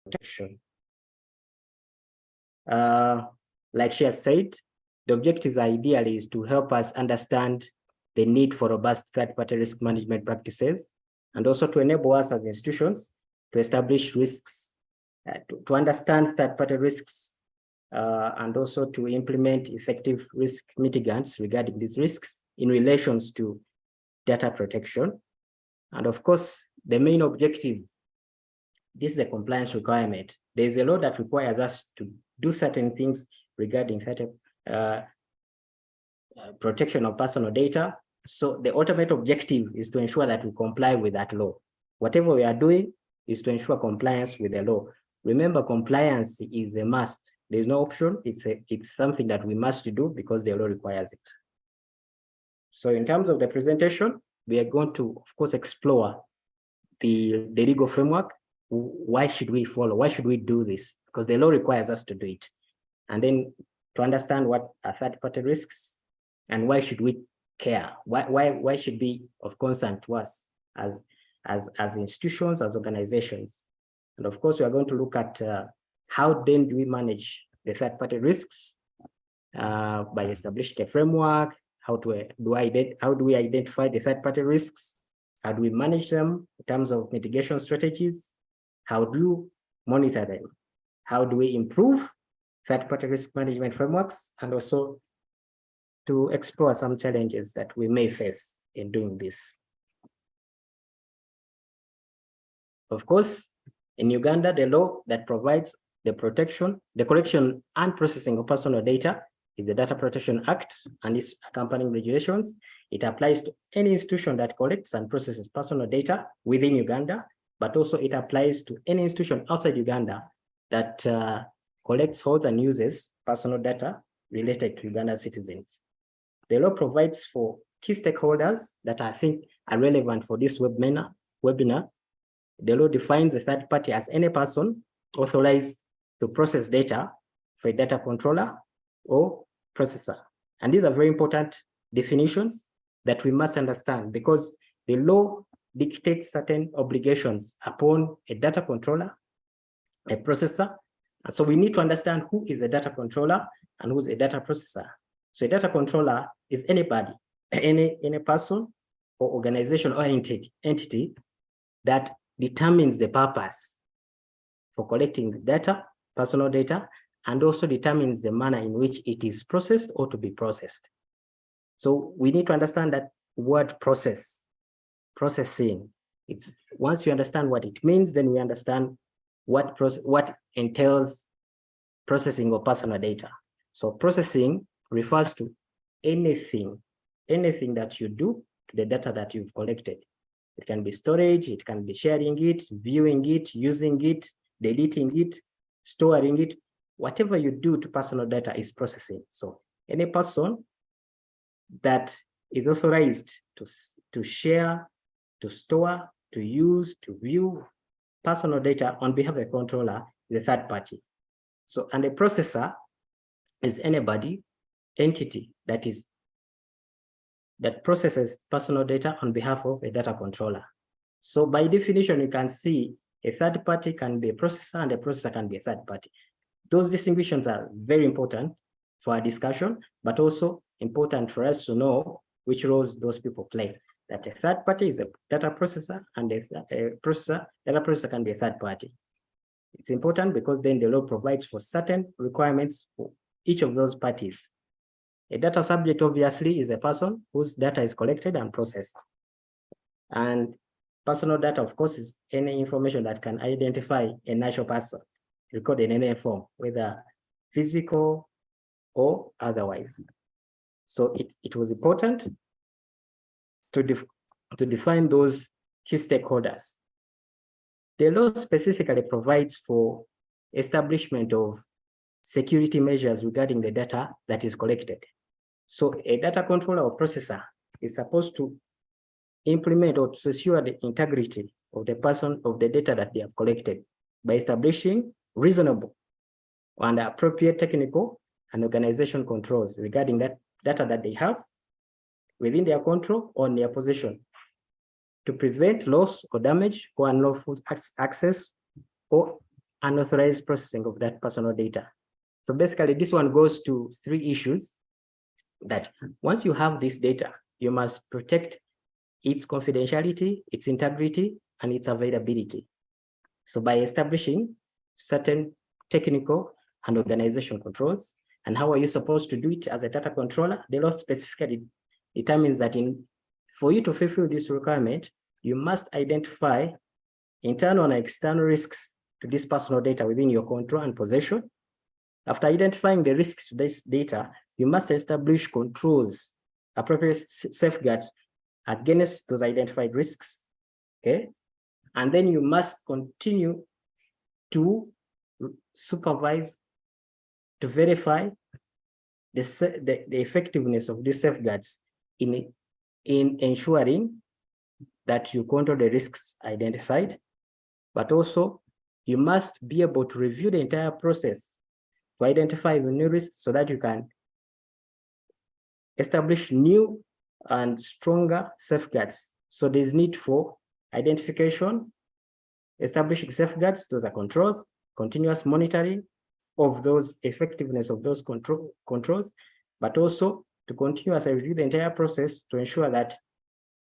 protection. Like she has said, the objective ideally is to help us understand the need for robust third-party risk management practices, and also to enable us as institutions to establish risks, to understand third-party risks, and also to implement effective risk mitigants regarding these risks in relations to data protection. And of course, the main objective, this is a compliance requirement. There's a law that requires us to do certain things regarding protection of personal data. So the ultimate objective is to ensure that we comply with that law. Whatever we are doing is to ensure compliance with the law. Remember, compliance is a must. There's no option. It's something that we must do because the law requires it. So in terms of the presentation, we are going to, of course, explore the legal framework. Why should we follow? Why should we do this? Because the law requires us to do it. And then to understand what are third-party risks and why should we care? Why should be of concern to us as institutions, as organizations? And of course, we are going to look at how then do we manage the third-party risks by establishing a framework. How do we identify the third-party risks? How do we manage them in terms of mitigation strategies? How do you monitor them? How do we improve third-party risk management frameworks? And also to explore some challenges that we may face in doing this. Of course, in Uganda, the law that provides the protection, the collection and processing of personal data is the Data Protection Act and its accompanying regulations. It applies to any institution that collects and processes personal data within Uganda, but also it applies to any institution outside Uganda that collects, holds, and uses personal data related to Uganda citizens. The law provides for key stakeholders that I think are relevant for this webinar. The law defines a third party as any person authorized to process data for a data controller or processor. And these are very important definitions that we must understand because the law dictates certain obligations upon a data controller, a processor. And so we need to understand who is a data controller and who's a data processor. So a data controller is anybody, any person or organization or entity that determines the purpose for collecting the data, personal data, and also determines the manner in which it is processed or to be processed. So we need to understand that word processing. It's once you understand what it means, then we understand what entails processing of personal data. So processing refers to anything that you do to the data that you've collected. It can be storage, it can be sharing it, viewing it, using it, deleting it, storing it. Whatever you do to personal data is processing. So any person that is authorized to share, to store, to use, to view personal data on behalf of a controller is a third party. So, and a processor is anybody, entity that processes personal data on behalf of a data controller. So by definition, you can see a third party can be a processor and a processor can be a third party. Those distinctions are very important for our discussion, but also important for us to know which roles those people play. That a third party is a data processor and a data processor can be a third party. It's important because then the law provides for certain requirements for each of those parties. A data subject obviously is a person whose data is collected and processed. And personal data, of course, is any information that can identify a natural person, recorded in any form, whether physical or otherwise. So it was important to define those key stakeholders. The law specifically provides for establishment of security measures regarding the data that is collected. So a data controller or processor is supposed to implement or to secure the integrity of the data that they have collected by establishing reasonable and appropriate technical and organization controls regarding that data that they have within their control or in their possession to prevent loss or damage or unlawful access or unauthorized processing of that personal data. So basically, this one goes to 3 issues that once you have this data, you must protect its confidentiality, its integrity, and its availability. So by establishing certain technical and organizational controls, and how are you supposed to do it as a data controller? The law specifically determines that for you to fulfill this requirement, you must identify internal and external risks to this personal data within your control and possession. After identifying the risks to this data, you must establish controls, appropriate safeguards against those identified risks, okay? And then you must continue to supervise, to verify the effectiveness of these safeguards in ensuring that you control the risks identified, but also you must be able to review the entire process to identify the new risks so that you can establish new and stronger safeguards. So there's need for identification, establishing safeguards, those are controls, continuous monitoring of those effectiveness of those controls, but also to continuously review the entire process to ensure that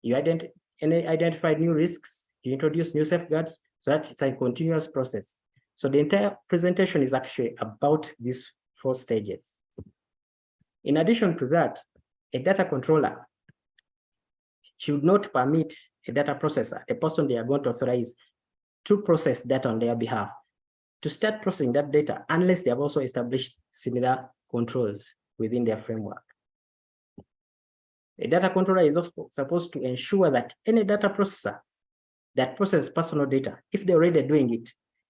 you identify new risks, you introduce new safeguards, so that it's a continuous process. So the entire presentation is actually about these 4 stages. In addition to that, a data controller should not permit a data processor, a person they are going to authorize to process data on their behalf, to start processing that data unless they have also established similar controls within their framework. A data controller is also supposed to ensure that any data processor that processes personal data, if they're already doing it,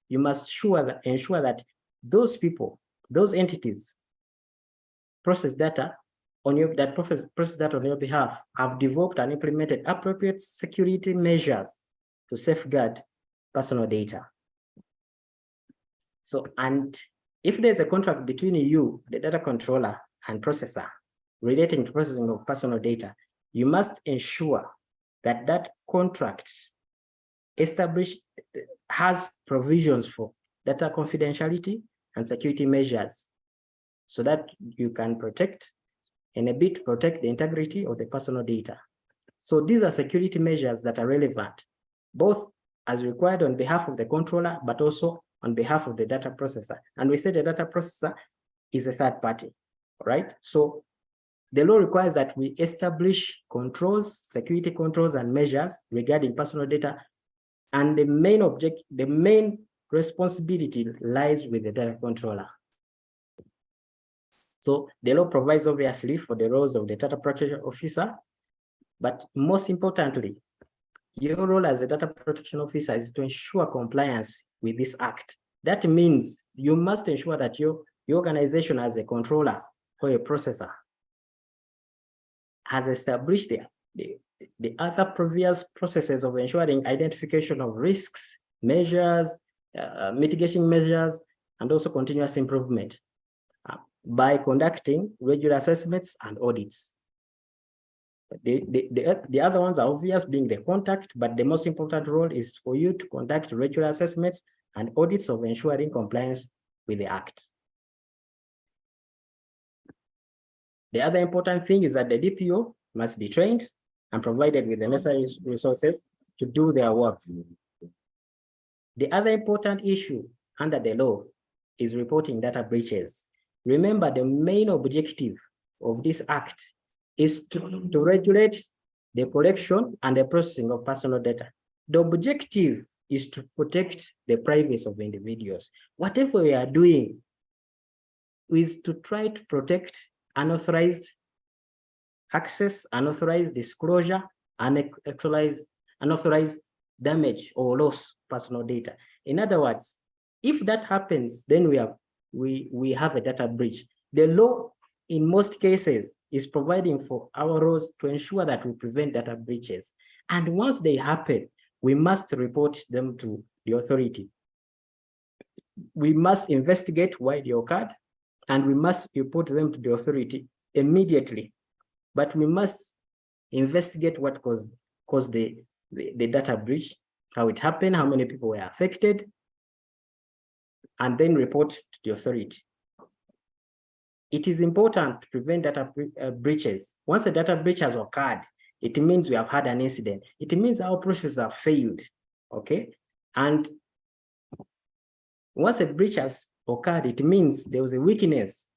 you must ensure that those people, those entities process data on your behalf have developed and implemented appropriate security measures to safeguard personal data. So, and if there's a contract between you, the data controller, and processor relating to processing of personal data, you must ensure that that contract has provisions for data confidentiality and security measures so that you can protect the integrity of the personal data. So these are security measures that are relevant, both as required on behalf of the controller, but also on behalf of the data processor. And we say the data processor is a third party, right? So the law requires that we establish controls, security controls and measures regarding personal data. And the main responsibility lies with the data controller. So the law provides obviously for the roles of the data protection officer, but most importantly, your role as a data protection officer is to ensure compliance with this act. That means you must ensure that your organization as a controller or a processor has established the other previous processes of ensuring identification of risks, measures, mitigation measures, and also continuous improvement by conducting regular assessments and audits. The other ones are obvious, being the contact, but the most important role is for you to conduct regular assessments and audits of ensuring compliance with the act. The other important thing is that the DPO must be trained and provided with the necessary resources to do their work. The other important issue under the law is reporting data breaches. Remember, the main objective of this act is to regulate the collection and the processing of personal data. The objective is to protect the privacy of individuals. Whatever we are doing is to try to protect unauthorized access, unauthorized disclosure, unauthorized damage or loss personal data. In other words, if that happens, then we have a data breach. The law, in most cases, is providing for our roles to ensure that we prevent data breaches. And once they happen, we must report them to the authority. We must investigate why they occurred, and we must report them to the authority immediately. But we must investigate what caused the data breach, how it happened, how many people were affected, and then report to the authority. It is important to prevent data breaches. Once a data breach has occurred, it means we have had an incident. It means our processes have failed, okay? And once a breach has occurred, it means there was a weakness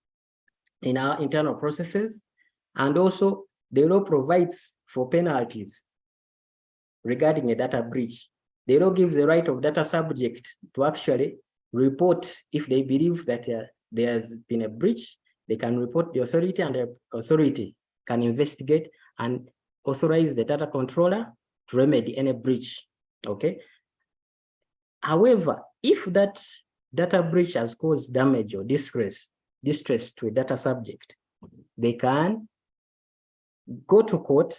in our internal processes, and also the law provides for penalties regarding a data breach. The law gives the right of data subject to actually report if they believe that there has been a breach. They can report the authority, and the authority can investigate and authorize the data controller to remedy any breach, okay? However, if that data breach has caused damage or distress to a data subject, they can go to court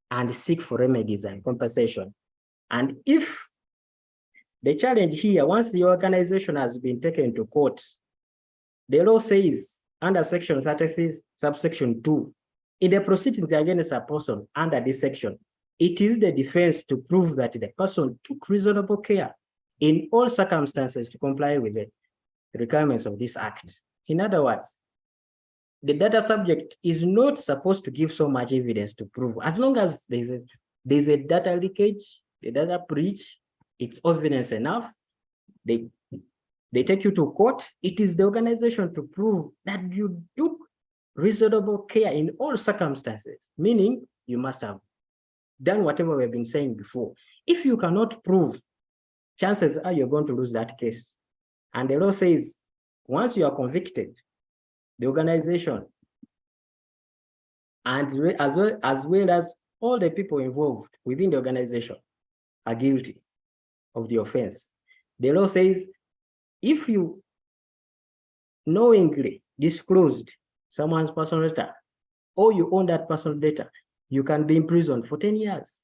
and seek for remedies and compensation. And if the challenge here, once the organization has been taken to court, the law says under section 33, subsection 2, in the proceedings against a person under this section, it is the defense to prove that the person took reasonable care in all circumstances to comply with the requirements of this act. In other words, the data subject is not supposed to give so much evidence to prove. As long as there's a data leakage, the data breach, it's evidence enough, they take you to court. It is the organization to prove that you took reasonable care in all circumstances, meaning you must have done whatever we've been saying before. If you cannot prove, chances are you're going to lose that case. And the law says, once you are convicted, the organization, and as well as all the people involved within the organization are guilty of the offense. The law says, if you knowingly disclosed someone's personal data, or you own that personal data, you can be imprisoned for 10 years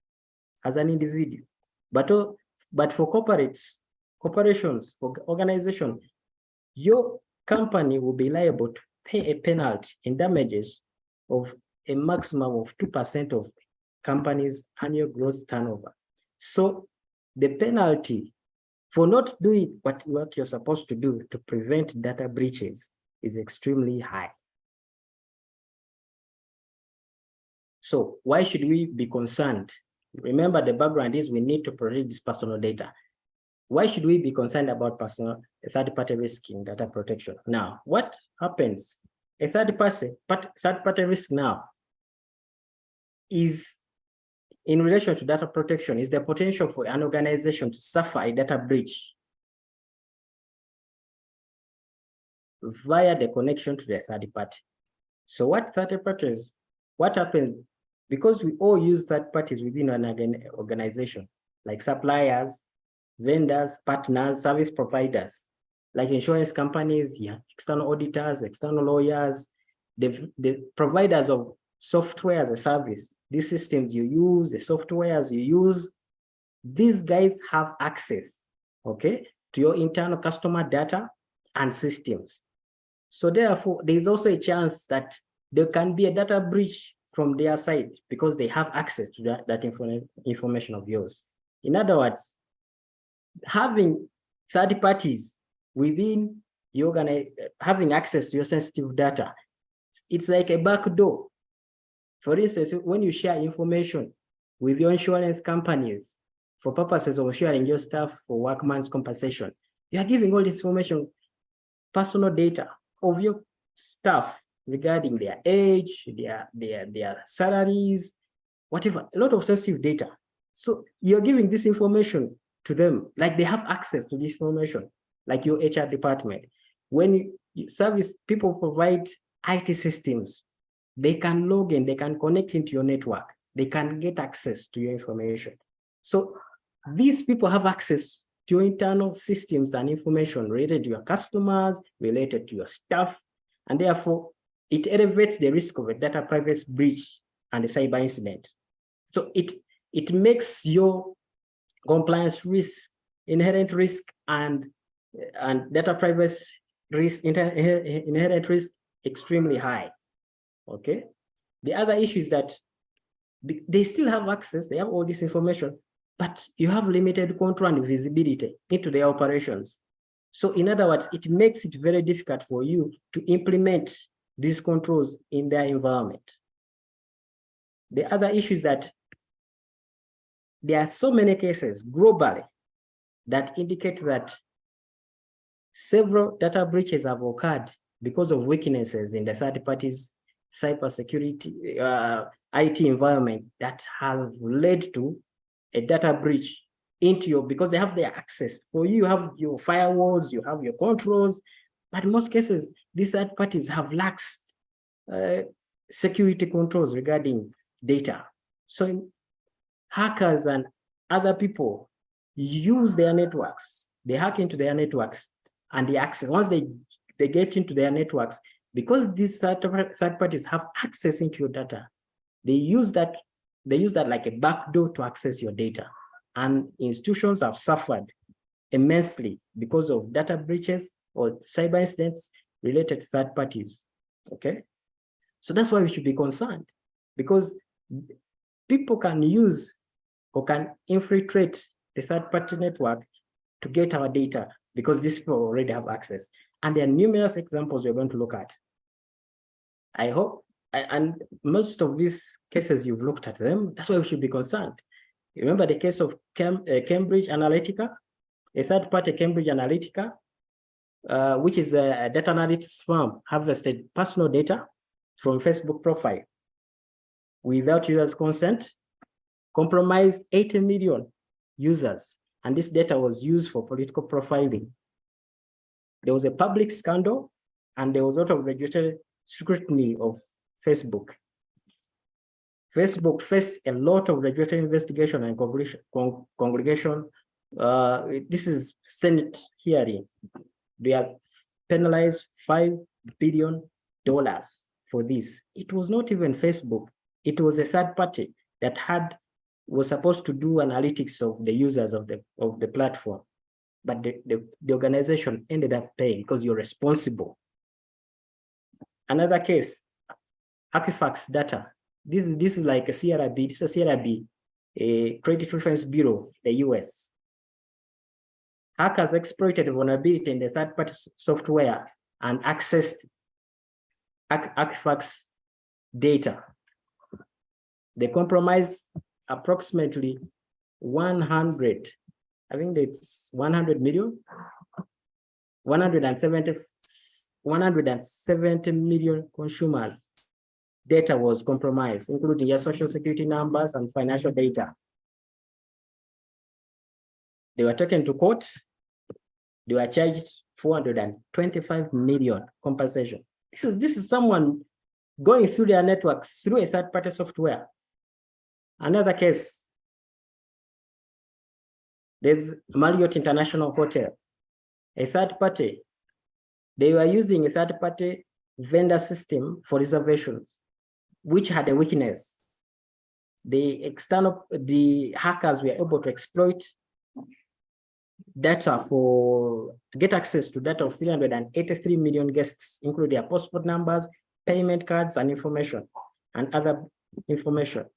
as an individual. But for corporations, for organizations, your company will be liable to pay a penalty in damages of a maximum of 2% of company's annual gross turnover. So the penalty for not doing what you're supposed to do to prevent data breaches is extremely high. So why should we be concerned? Remember, the background is we need to protect this personal data. Why should we be concerned about third-party risk in data protection? Now, what happens? A third-party risk now is, in relation to data protection, is the potential for an organization to suffer a data breach via the connection to the third party. So what happens, because we all use third parties within an organization, like suppliers, vendors, partners, service providers, like insurance companies, external auditors, external lawyers, the providers of software as a service, these systems you use, the softwares you use, these guys have access, okay, to your internal customer data and systems. So therefore, there's also a chance that there can be a data breach from their side because they have access to that information of yours. In other words, having third parties within your having access to your sensitive data, it's like a backdoor. For instance, when you share information with your insurance companies for purposes of sharing your stuff for workman's compensation, you are giving all this information, personal data of your staff regarding their age, their salaries, whatever, a lot of sensitive data. So you're giving this information to them, like they have access to this information, like your HR department. When service people provide IT systems, they can log in, they can connect into your network, they can get access to your information. So these people have access to your internal systems and information related to your customers, related to your staff, and therefore it elevates the risk of a data privacy breach and a cyber incident. So it makes your compliance risk, inherent risk, and data privacy risk, inherent risk extremely high. Okay. The other issue is that they still have access, they have all this information, but you have limited control and visibility into their operations. So in other words, it makes it very difficult for you to implement these controls in their environment. The other issue is that there are so many cases globally that indicate that several data breaches have occurred because of weaknesses in the third parties cybersecurity IT environment that have led to a data breach into your, because they have their access. For you have your firewalls, you have your controls, but in most cases, these third parties have lax security controls regarding data. So hackers and other people use their networks, they hack into their networks and they access, once they get into their networks, because these third parties have access into your data, they use that like a backdoor to access your data. And institutions have suffered immensely because of data breaches or cyber incidents related to third parties. Okay, so that's why we should be concerned, because people can use or can infiltrate the third party network to get our data, because these people already have access. And there are numerous examples we're going to look at. I hope, and most of these cases you've looked at them, that's why we should be concerned. Remember the case of Cambridge Analytica, a third party Cambridge Analytica, which is a data analytics firm, harvested personal data from Facebook profile without users' consent, compromised 80 million users, and this data was used for political profiling. There was a public scandal, and there was a lot of regulatory scrutiny of Facebook. Facebook faced a lot of regulatory investigation and congregation. This is Senate hearing. They have penalized $5 billion for this. It was not even Facebook. It was a third party that was supposed to do analytics of the users of the platform. But the organization ended up paying because you're responsible. Another case, Equifax data. This is like a CRB. This is a CRB, a Credit Reference Bureau, the US. Hackers exploited vulnerability in the third-party software and accessed Equifax data. They compromised approximately 100, I think it's 100 million, 170 million consumers. Data was compromised, including your social security numbers and financial data. They were taken to court. They were charged 425 million compensation. This is someone going through their networks through a third-party software. Another case, there's Marriott International Hotel, a third party. They were using a third-party vendor system for reservations, which had a weakness. The hackers were able to exploit data to get access to data of 383 million guests, including their passport numbers, payment cards, and information, and other information.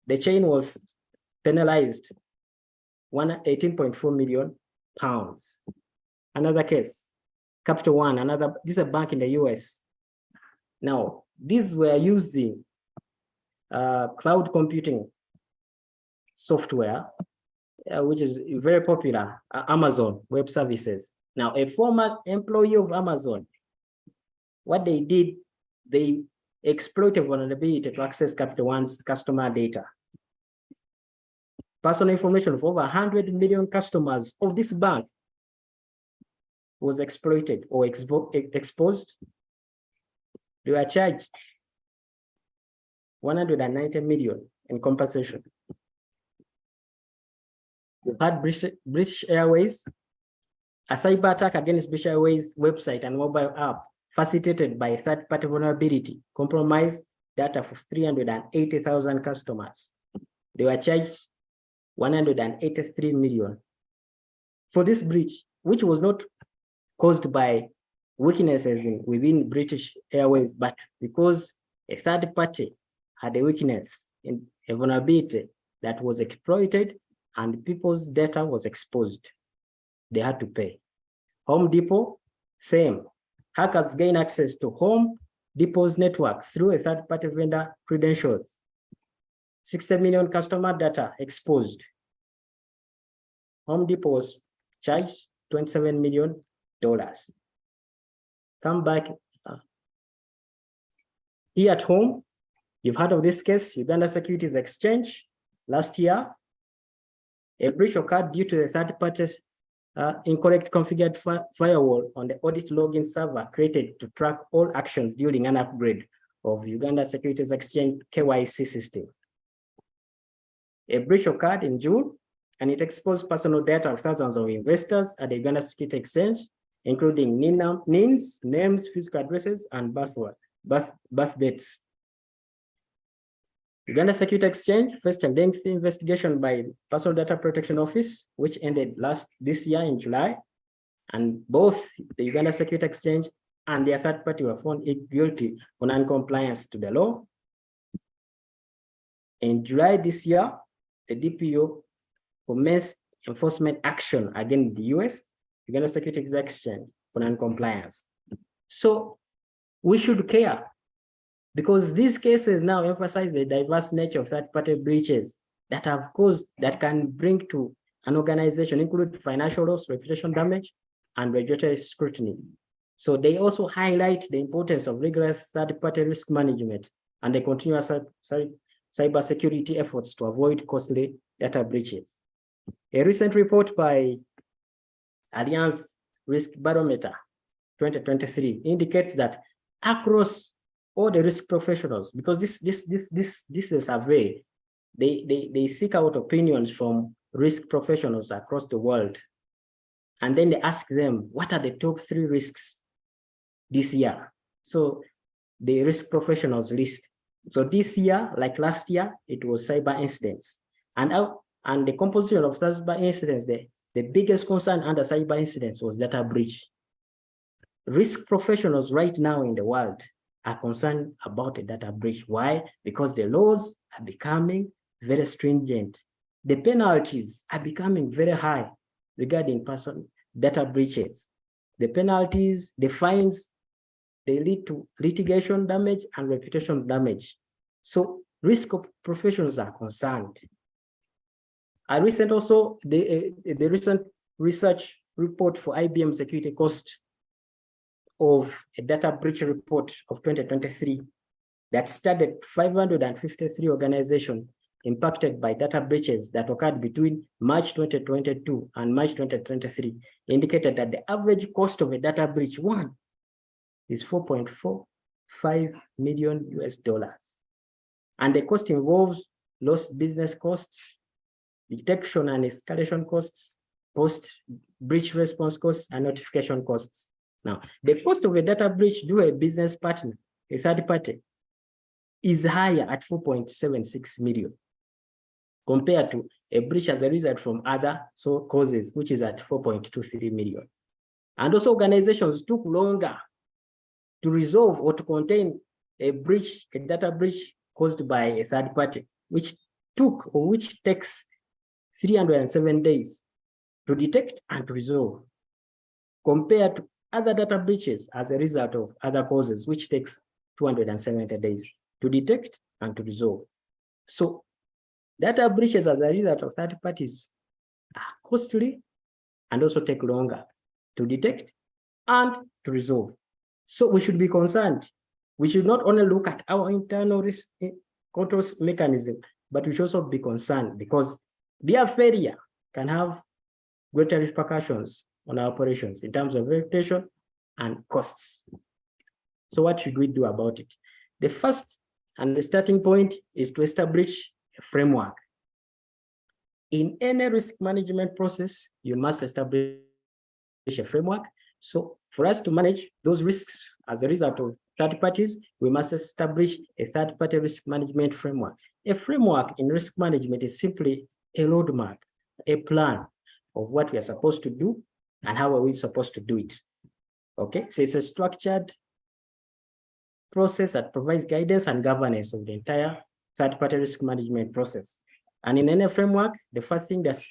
The chain was penalized £18.4 million. Another case, Capital One, this is a bank in the US. Now, these were using cloud computing software, which is very popular, Amazon Web Services. Now, a former employee of Amazon, what they did, they exploited vulnerability to access Capital One's customer data. Personal information of over 100 million customers of this bank was exploited or exposed. They were charged 190 million in compensation. We've had British Airways, a cyber attack against British Airways website and mobile app facilitated by third-party vulnerability, compromised data for 380,000 customers. They were charged 183 million. For this breach, which was not caused by weaknesses within British Airways, but because a third party had a weakness in a vulnerability that was exploited and people's data was exposed. they had to pay. Home Depot, same. Hackers gain access to Home Depot's network through a third-party vendor credentials. 60 million customer data exposed. Home Depot was charged $27 million. Come back. Here at home, you've heard of this case, Uganda Securities Exchange. Last year, a breach occurred due to the third-party incorrect configured firewall on the audit login server created to track all actions during an upgrade of Uganda Securities Exchange KYC system. A breach occurred in June, and it exposed personal data of thousands of investors at the Uganda Securities Exchange, including NINs, names, physical addresses, and birth dates. Uganda Securities Exchange faced a lengthy investigation by Personal Data Protection Office, which ended this year in July, and both the Uganda Securities Exchange and their third party were found guilty for non-compliance to the law. In July this year, the DPO commenced enforcement action against the US Uganda Securities Exchange for non-compliance. So we should care, because these cases now emphasize the diverse nature of third-party breaches that can bring to an organization, including financial loss, reputation damage, and regulatory scrutiny. So they also highlight the importance of rigorous third-party risk management and the continuous cybersecurity efforts to avoid costly data breaches. A recent report by Allianz Risk Barometer 2023 indicates that across all the risk professionals, because this is a survey, they seek out opinions from risk professionals across the world, and then they ask them, what are the top 3 risks this year? So the risk professionals list. So this year, like last year, it was cyber incidents, and the composition of cyber incidents, the biggest concern under cyber incidents was data breach. Risk professionals right now in the world are concerned about a data breach. Why? Because the laws are becoming very stringent. The penalties are becoming very high regarding data breaches. The penalties, the fines, they lead to litigation damage and reputation damage. So risk professionals are concerned. The recent research report for IBM security cost of a data breach report of 2023 that studied 553 organizations impacted by data breaches that occurred between March 2022 and March 2023 indicated that the average cost of a data breach is $4.45 million US. And the cost involves lost business costs, detection and escalation costs, post-breach response costs, and notification costs. Now, the cost of a data breach to a business partner, a third party, is higher at 4.76 million compared to a breach as a result from other causes, which is at 4.23 million. And also organizations took longer to resolve or to contain a data breach caused by a third party, which takes 307 days to detect and to resolve, compared to other data breaches as a result of other causes, which takes 270 days to detect and to resolve. So data breaches as a result of third parties are costly and also take longer to detect and to resolve. So we should be concerned. We should not only look at our internal risk control mechanism, but we should also be concerned because their failure can have greater repercussions on our operations in terms of reputation and costs. So what should we do about it? The first and the starting point is to establish a framework. In any risk management process, you must establish a framework. So for us to manage those risks as a result of third parties, we must establish a third-party risk management framework. A framework in risk management is simply a roadmap, a plan of what we are supposed to do and how are we supposed to do it. Okay, so it's a structured process that provides guidance and governance of the entire third-party risk management process. And in any framework, the first thing that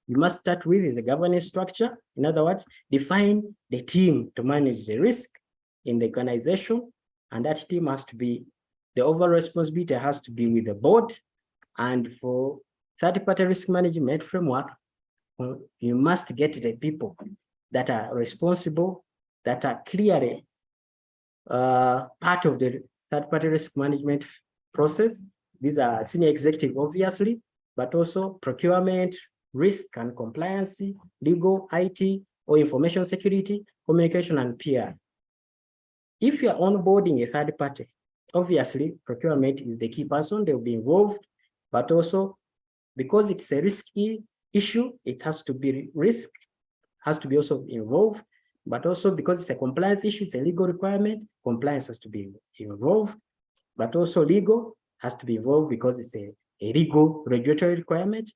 you must start with is the governance structure. In other words, define the team to manage the risk in the organization, and that team has to be, the overall responsibility has to be with the board. And for third-party risk management framework, you must get the people that are responsible, that are clearly part of the third-party risk management process. These are senior executive, obviously, but also procurement, risk and compliance, legal, IT, or information security, communication, and PR. If you are onboarding a third party, obviously procurement is the key person, they'll be involved, but also because it's a risky issue, it has to be has to be also involved, but also because it's a compliance issue, it's a legal requirement, compliance has to be involved, but also legal has to be involved because it's a legal regulatory requirement.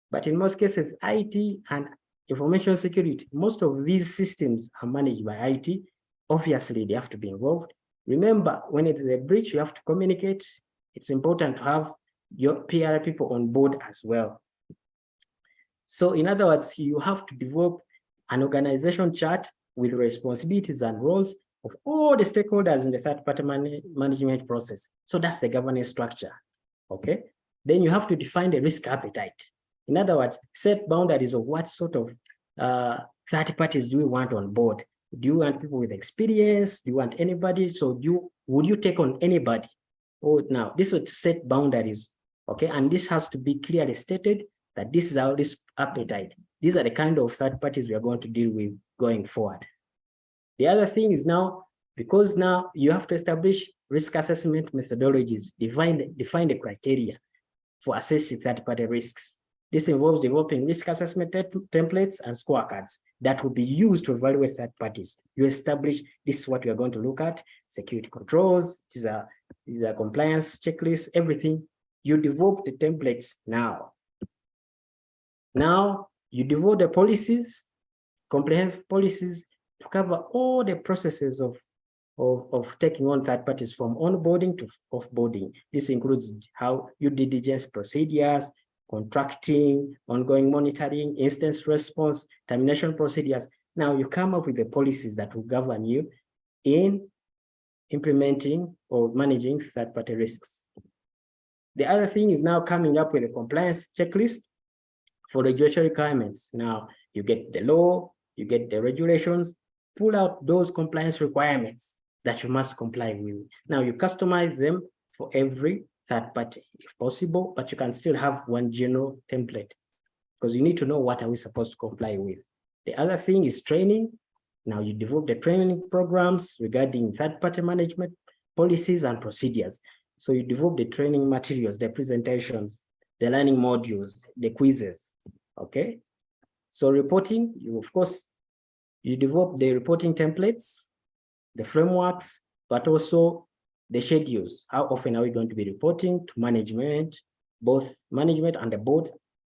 But in most cases, IT and information security, most of these systems are managed by IT. Obviously, they have to be involved. Remember, when it's a breach, you have to communicate. It's important to have your PR people on board as well. So in other words, you have to develop an organization chart with responsibilities and roles of all the stakeholders in the third-party management process. So that's the governance structure, okay? Then you have to define the risk appetite. In other words, set boundaries of what sort of third parties do you want on board. Do you want people with experience? Do you want anybody? So would you take on anybody? Oh, now this is to set boundaries, okay? And this has to be clearly stated that this is our risk appetite. These are the kind of third parties we are going to deal with going forward. The other thing is now, because now you have to establish risk assessment methodologies, define the criteria for assessing third-party risks. This involves developing risk assessment templates and scorecards that will be used to evaluate third parties. You establish, this is what we are going to look at, security controls, these are compliance checklists, everything. You develop the templates now. Now, you develop the policies, comprehensive policies to cover all the processes of taking on third parties from onboarding to offboarding. This includes how due diligence procedures, contracting, ongoing monitoring, instance response, termination procedures. Now you come up with the policies that will govern you in implementing or managing third-party risks. The other thing is now coming up with a compliance checklist for regulatory requirements. Now you get the law, you get the regulations, pull out those compliance requirements that you must comply with. Now you customize them for every third party if possible, but you can still have one general template because you need to know what are we supposed to comply with. The other thing is training. Now you develop the training programs regarding third-party management policies and procedures. So you develop the training materials, the presentations, the learning modules, the quizzes, okay? So reporting, you develop the reporting templates, the frameworks, but also the schedules. How often are we going to be reporting to management, both management and the board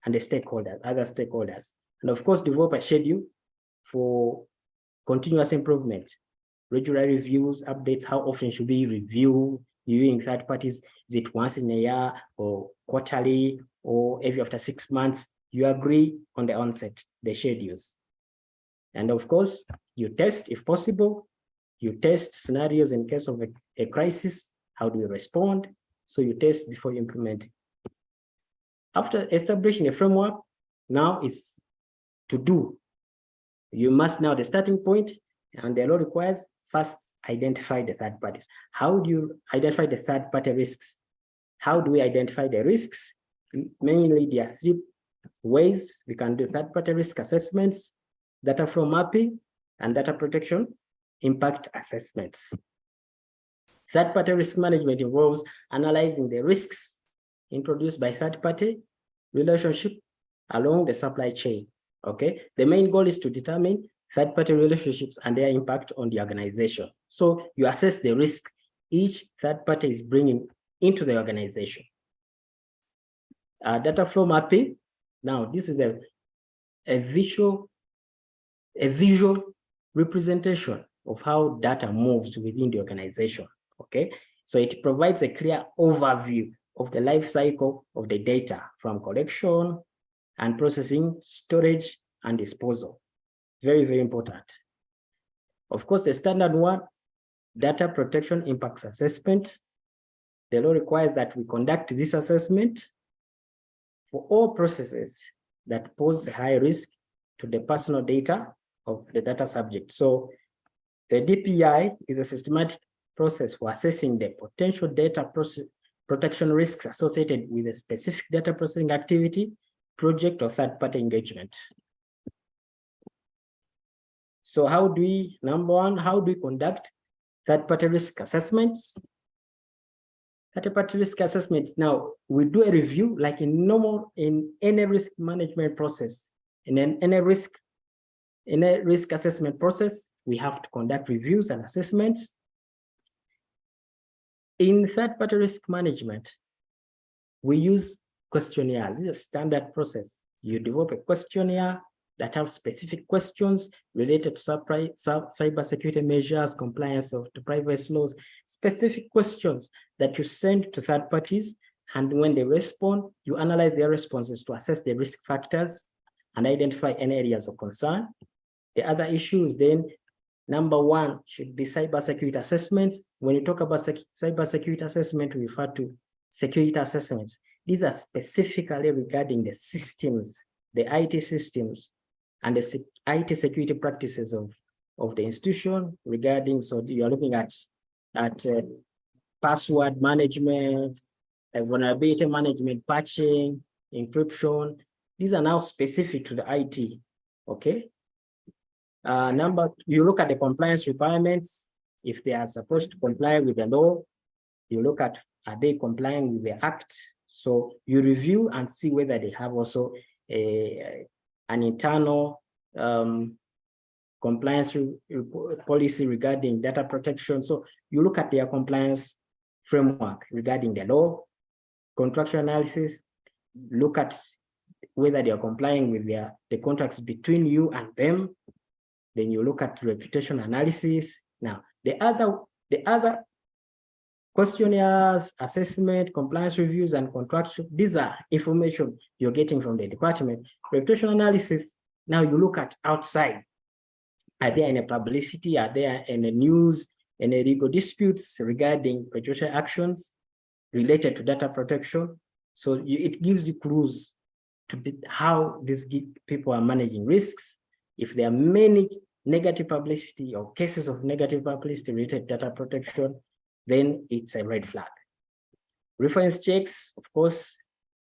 and the stakeholders, other stakeholders? And of course, develop a schedule for continuous improvement, regular reviews, updates. How often should we reviewing third parties? Is it once in a year or quarterly or every after 6 months? You agree on the onset, the schedules. And of course, you test if possible. You test scenarios in case of a crisis. How do you respond? So you test before you implement. After establishing a framework, now it's to do. You must now, the starting point, and the law requires first identify the third parties. How do you identify the third party risks? How do we identify the risks? Mainly, there are 3 ways we can do third party risk assessments: data flow mapping and data protection impact assessments. Third-party risk management involves analyzing the risks introduced by third-party relationship along the supply chain, okay? The main goal is to determine third-party relationships and their impact on the organization. So you assess the risk each third party is bringing into the organization. Data flow mapping. Now, this is a visual representation of how data moves within the organization, okay? So it provides a clear overview of the life cycle of the data from collection, and processing, storage, and disposal. Very, very important. Of course, the standard one, data protection impacts assessment. The law requires that we conduct this assessment for all processes that pose a high risk to the personal data of the data subject. So the DPI is a systematic process for assessing the potential data protection risks associated with a specific data processing activity, project, or third-party engagement. So how do we, number one, how do we conduct third-party risk assessments? Third-party risk assessments, now we do a review like in any risk management process. In any risk assessment process, we have to conduct reviews and assessments. In third-party risk management, we use questionnaires. This is a standard process. You develop a questionnaire that have specific questions related to cybersecurity measures, compliance to privacy laws, specific questions that you send to third parties. And when they respond, you analyze their responses to assess the risk factors and identify any areas of concern. The other issue is then, number one should be cybersecurity assessments. When you talk about cybersecurity assessment, we refer to security assessments. These are specifically regarding the systems, the IT systems, and the IT security practices of the institution regarding, so you are looking at password management, vulnerability management, patching, encryption. These are now specific to the IT, okay? You look at the compliance requirements. If they are supposed to comply with the law, you look at, are they complying with the act? So you review and see whether they have also an internal compliance policy regarding data protection. So you look at their compliance framework regarding the law, contractual analysis, look at whether they are complying with the contracts between you and them. Then you look at reputation analysis. Now, the other questionnaires, assessment, compliance reviews, and contractual, these are information you're getting from the department. Reputation analysis, now you look at outside. Are there any publicity? Are there any news, any legal disputes regarding regulatory actions related to data protection? So it gives you clues to how these people are managing risks. If there are many negative publicity or cases of negative publicity related to data protection, then it's a red flag. Reference checks, of course,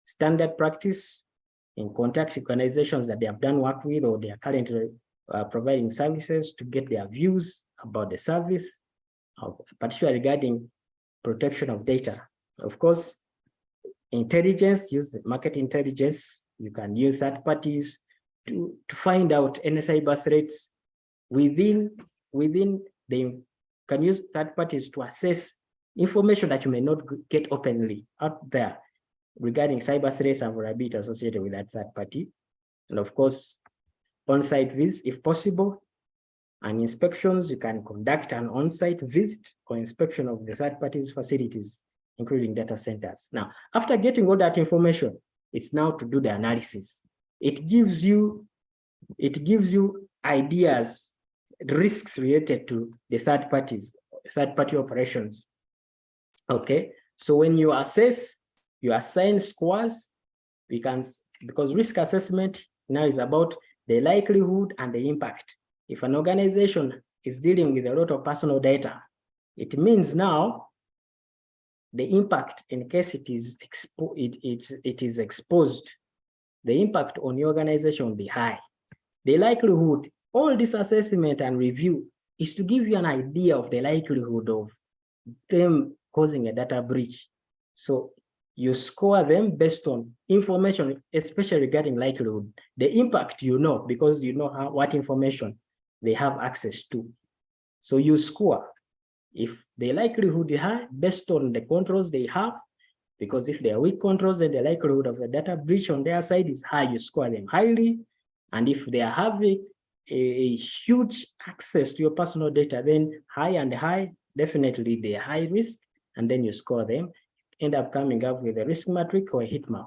standard practice in contact organizations that they have done work with or they are currently providing services to get their views about the service, particularly regarding protection of data. Of course, intelligence, use the market intelligence. You can use third parties to find out any cyber threats within the, can use third parties to assess information that you may not get openly out there regarding cyber threats and vulnerability associated with that third party. And of course, on-site visits if possible, and inspections. You can conduct an on-site visit or inspection of the third party's facilities, including data centers. Now, after getting all that information, it's now to do the analysis. It gives you ideas, risks related to the third-party operations. Okay, so when you assess, you assign scores. Because risk assessment now is about the likelihood and the impact. If an organization is dealing with a lot of personal data, it means now the impact, in case it is exposed, the impact on your organization will be high. The likelihood, all this assessment and review is to give you an idea of the likelihood of them causing a data breach. So you score them based on information, especially regarding likelihood. The impact, you know, because you know what information they have access to. So you score. If the likelihood is high, based on the controls they have, because if they are weak controls, then the likelihood of a data breach on their side is high, you score them highly. And if they are having a huge access to your personal data, then high and high, definitely they are high risk, and then you score them, end up coming up with a risk matrix or a heat map.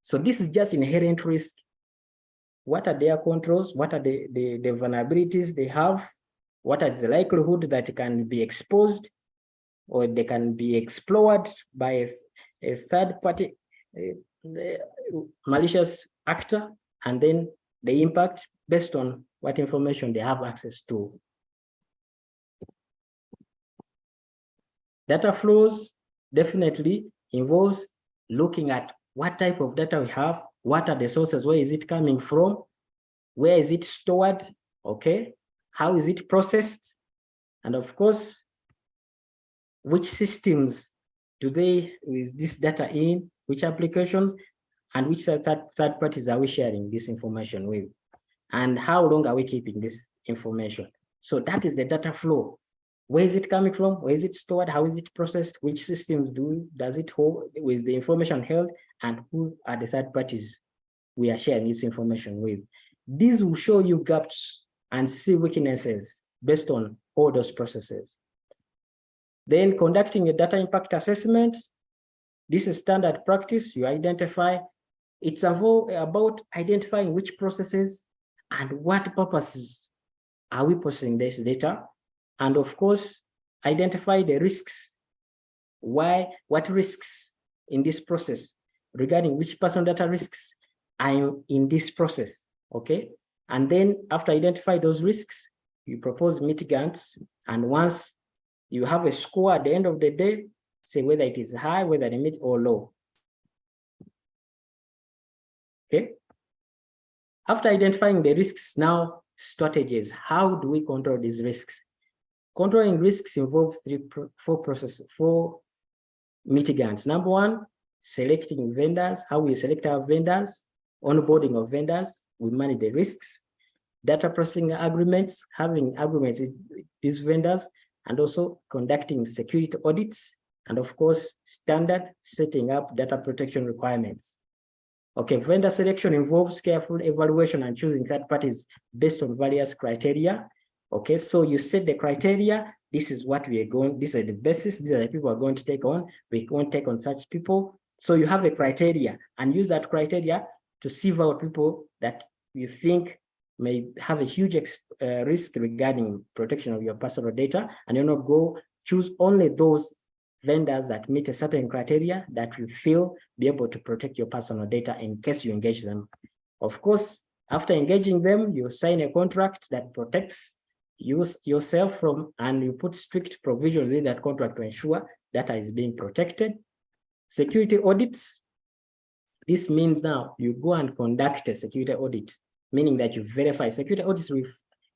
So this is just inherent risk. What are their controls? What are the vulnerabilities they have? What is the likelihood that it can be exposed or they can be explored by a third party malicious actor, and then the impact based on what information they have access to. Data flows definitely involves looking at what type of data we have, what are the sources, where is it coming from, where is it stored, okay, how is it processed, and of course, which systems do they with this data in, which applications, and which third parties are we sharing this information with, and how long are we keeping this information. So that is the data flow. Where is it coming from? Where is it stored? How is it processed? Which systems does it hold with the information held? And who are the third parties we are sharing this information with? These will show you gaps and see weaknesses based on all those processes. Then conducting a data impact assessment. This is standard practice. You identify, it's about identifying which processes and what purposes are we processing this data. And of course, identify the risks. What risks in this process regarding which personal data risks are in this process, okay? And then after identify those risks, you propose mitigants. And once you have a score at the end of the day, say whether it is high, whether it mid or low, okay? After identifying the risks, now strategies. How do we control these risks? Controlling risks involves four mitigants. Number one, selecting vendors. How we select our vendors, onboarding of vendors, we manage the risks, data processing agreements, having agreements with these vendors, and also conducting security audits, and of course, standard setting up data protection requirements. Okay, vendor selection involves careful evaluation and choosing third parties based on various criteria. Okay, so you set the criteria. This is what we are going, these are the basis, these are the people we are going to take on. We won't take on such people. So you have a criteria and use that criteria to sieve out people that you think may have a huge risk regarding protection of your personal data, and you not go choose only those vendors that meet a certain criteria that you feel be able to protect your personal data in case you engage them. Of course, after engaging them, you sign a contract that protects yourself from, and you put strict provisions in that contract to ensure data is being protected. Security audits. This means now you go and conduct a security audit, meaning that you verify. Security audits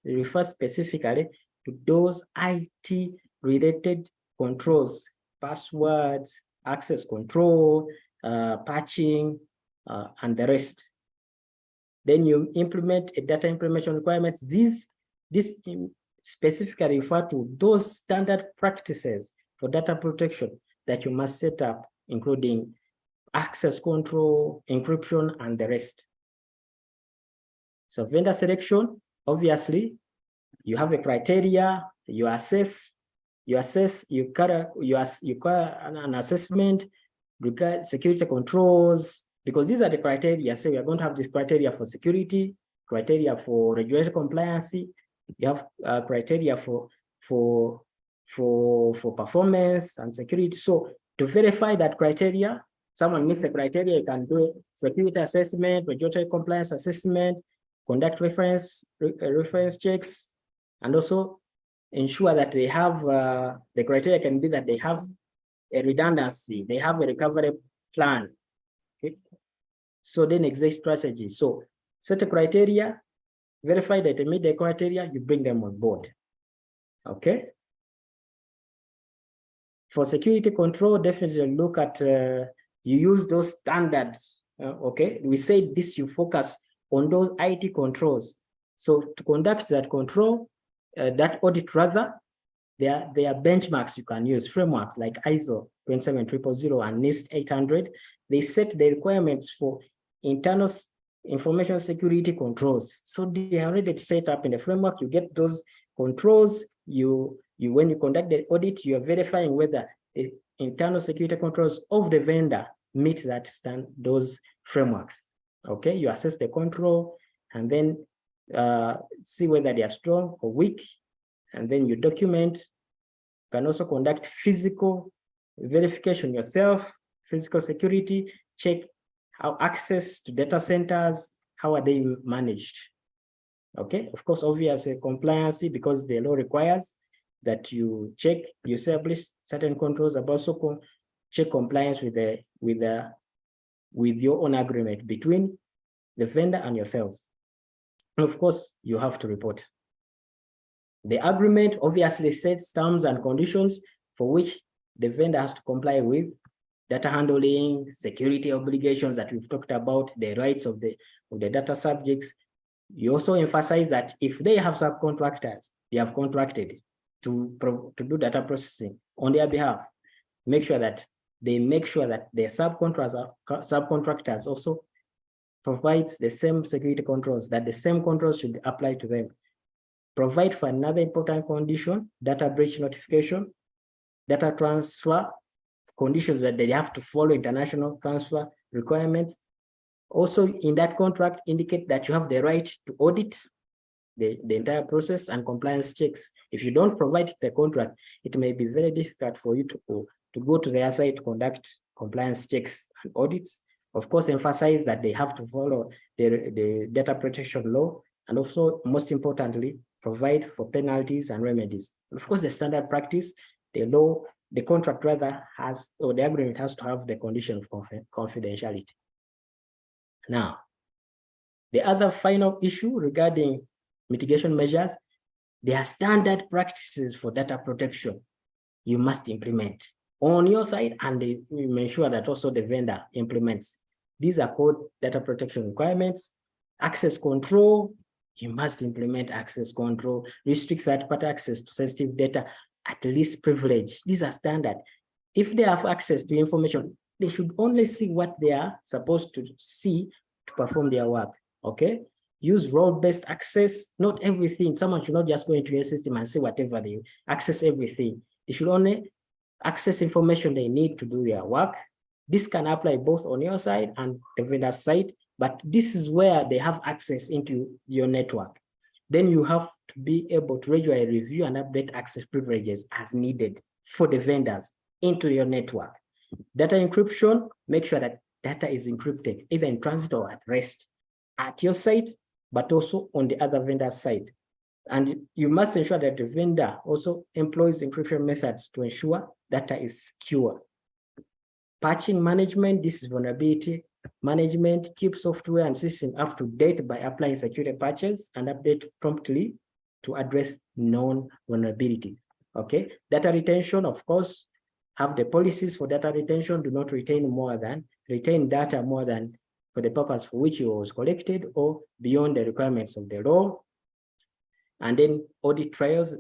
refer specifically to those IT-related controls, passwords, access control, patching, and the rest. Then you implement a data implementation requirements. This specifically refer to those standard practices for data protection that you must set up, including access control, encryption, and the rest. So vendor selection, obviously, you have a criteria, you assess, you carry an assessment, regard security controls, because these are the criteria. So we are going to have this criteria for security, criteria for regulatory compliance. You have criteria for performance and security. So to verify that criteria, someone meets the criteria, you can do security assessment, regulatory compliance assessment, conduct reference checks, and also ensure that they have the criteria can be that they have a redundancy, they have a recovery plan. Okay. So then exit strategy. So set a criteria, verify that they meet the criteria, you bring them on board. Okay. For security control, definitely look at, you use those standards. Okay. We say this, you focus on those IT controls. So to conduct that control, that audit rather, there are benchmarks you can use, frameworks like ISO 27000 and NIST 800. They set the requirements for internal information security controls. So they are already set up in the framework. You get those controls. When you conduct the audit, you are verifying whether the internal security controls of the vendor meet those frameworks. Okay, you assess the control and then see whether they are strong or weak, and then you document. You can also conduct physical verification yourself, physical security, check how access to data centers, how are they managed. Okay, of course, obviously compliance, because the law requires that you check, you establish certain controls, but also check compliance with your own agreement between the vendor and yourselves. And of course, you have to report. The agreement obviously sets terms and conditions for which the vendor has to comply with: data handling, security obligations that we've talked about, the rights of the data subjects. You also emphasize that if they have subcontractors, they have contracted to do data processing on their behalf, make sure that their subcontractors also provides the same security controls, that the same controls should apply to them. Provide for another important condition: data breach notification, data transfer conditions that they have to follow international transfer requirements. Also, in that contract, indicate that you have the right to audit the entire process and compliance checks. If you don't provide the contract, it may be very difficult for you to go to their site to conduct compliance checks and audits. Of course, emphasize that they have to follow the data protection law, and also, most importantly, provide for penalties and remedies. Of course, the standard practice, the contract rather has, or the agreement has to have the condition of confidentiality. Now, the other final issue regarding mitigation measures, there are standard practices for data protection you must implement on your side, and you ensure that also the vendor implements. These are called data protection requirements. Access control, you must implement access control. Restrict third-party access to sensitive data, at least privilege. These are standard. If they have access to information, they should only see what they are supposed to see to perform their work. Okay? Use role-based access, not everything. Someone should not just go into your system and see whatever they access everything. They should only access information they need to do their work. This can apply both on your side and the vendor's side, but this is where they have access into your network. Then you have to be able to regularly review and update access privileges as needed for the vendors into your network. Data encryption, make sure that data is encrypted either in transit or at rest at your site, but also on the other vendor's side. And you must ensure that the vendor also employs encryption methods to ensure data is secure. Patching management, this is vulnerability management. Keep software and system up to date by applying security patches and update promptly to address known vulnerabilities. Okay, data retention, of course, have the policies for data retention. Do not retain data more than for the purpose for which it was collected or beyond the requirements of the law. And then audit trails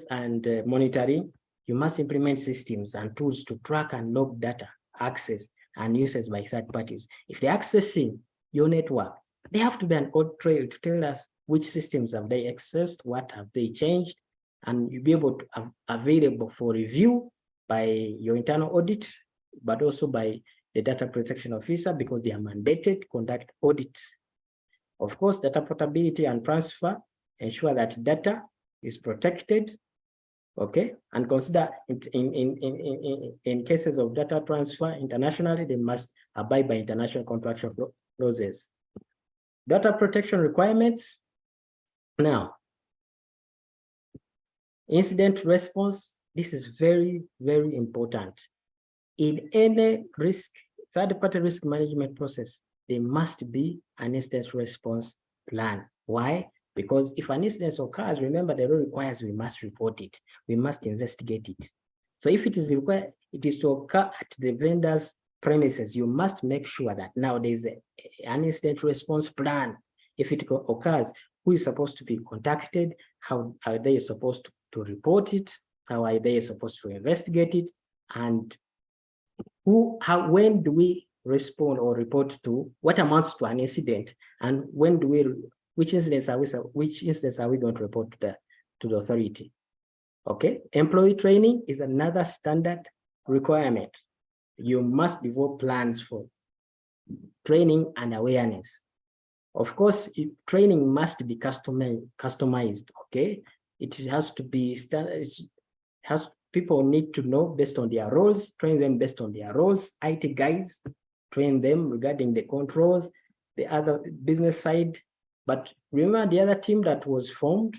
and monitoring. You must implement systems and tools to track and log data access and usage by third parties. If they're accessing your network, they have to be an audit trail to tell us which systems have they accessed, what have they changed, and you'll be able to available for review by your internal audit, but also by the data protection officer, because they are mandated to conduct audit. Of course, data portability and transfer, ensure that data is protected. Okay, and consider in cases of data transfer internationally, they must abide by international contractual clauses. Data protection requirements. Now, incident response, this is very, very important. In any third-party risk management process, there must be an incident response plan. Why? Because if an incident occurs, remember the law requires we must report it. We must investigate it. So if it is required, it is to occur at the vendor's premises, you must make sure that now there is an incident response plan. If it occurs, who is supposed to be contacted? How are they supposed to report it? How are they supposed to investigate it? And when do we respond or report to what amounts to an incident? And when do we, which incidents are we going to report to the authority? Okay, employee training is another standard requirement. You must develop plans for training and awareness. Of course, training must be customized, okay? It has to be standard. People need to know based on their roles, train them based on their roles. IT guys, train them regarding the controls, the other business side. But remember the other team that was formed